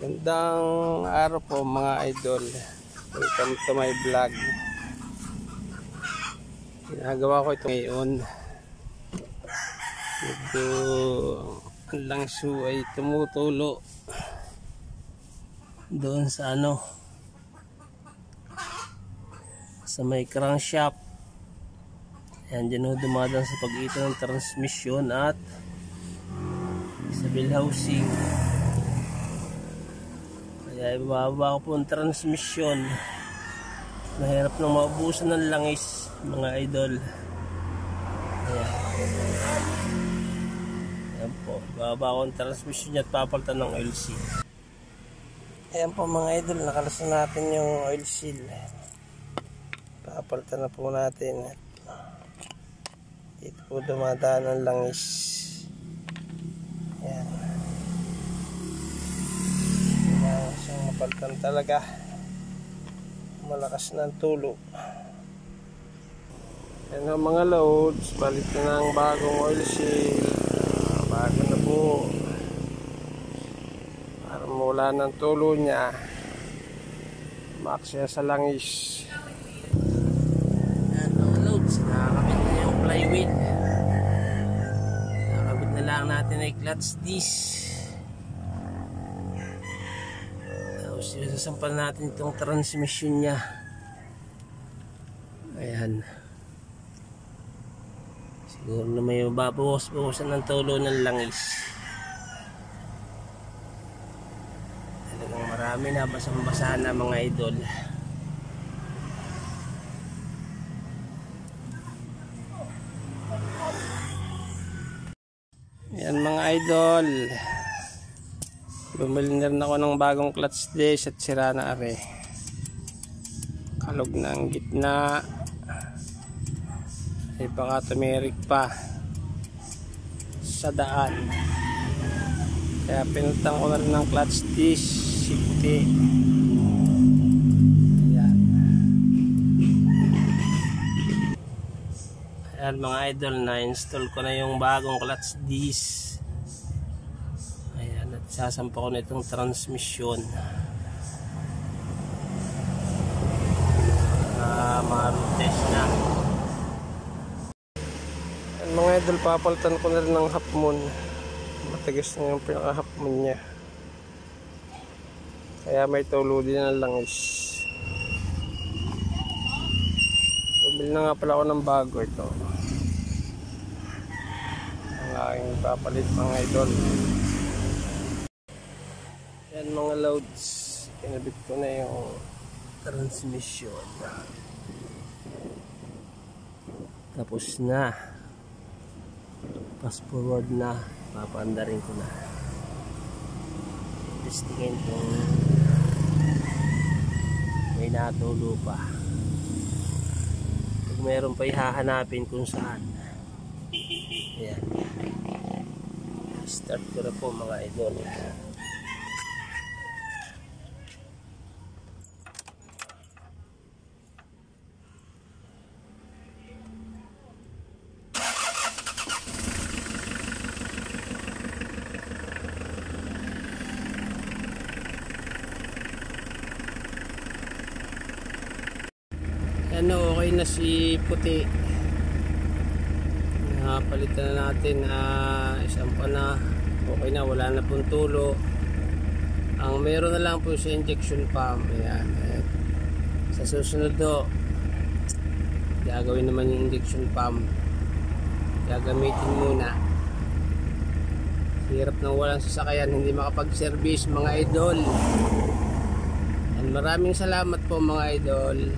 Gandang araw po mga idol. Welcome to my vlog. Ginagawa ko ito ngayon. Medyo ang langso ay tumutulo doon sa sa may crankshaft. Ayan, dyan ho dumadaan sa pagitan ng transmission at sa wheel housing. Kaya ibababa ko po ang transmission. Mahirap nang maubusan ng langis mga idol. Ayan po, ibababa ko ang transmission niya at papalitan ng oil seal. Ayan po mga idol, nakalasan natin yung oil seal. Papalitan na po natin. Dito po dumadaan ang langis. Ayan. Kailangan siyang mapalitan talaga. Malakas na ang tulo. Ayan ang mga loads. Balik na ng bagong oil seal. Bago na po. Para mula ng tulo niya. Max siya sa langis. Ayan mga loads. Nakakabit na yung flywheel. Nakakabit na lang natin ay clutch disc. Sasampal natin itong transmission niya. Ayan. Siguro na may mababawas-bawasan ng tulo ng langis. Talagang marami na basang-basa na mga idol. Ayan mga idol. Bumili na rin ako ng bagong clutch disc at sira na are. Kalog na ang gitna. Ay baka tumirik pa sa daan. Kaya pinutang ko na rin ng clutch disc. Safety. Ayan. Ayan mga idol, na-install ko na yung bagong clutch disc. Sasampa ko na itong transmission. Ma-road test na. Yan mga idol, papalitan ko na rin ng half moon. Matigas na yung pinaka half moon niya. Kaya may tulo din ng langis. Bumili na nga pala ako ng bago ito. Ang aking papalit mga idol. Yan mga loads, kinabit ko na yung transmission. Tapos na. Fast forward na. Papaandarin ko na. Testingin kung may natulo pa. Pag meron pa ihahanapin kung saan. Ayan. Start ko na po mga idol. Okay na si puti. Palitan na natin. Isampa na. Okay na, wala na pong tulo. Ang meron na lang po sa injection pump. Ayan. Sa susunod do, gagawin naman yung injection pump. Gagamitin muna. Hirap nang walang sasakyan, hindi makapag-service mga idol. And maraming salamat po mga idol.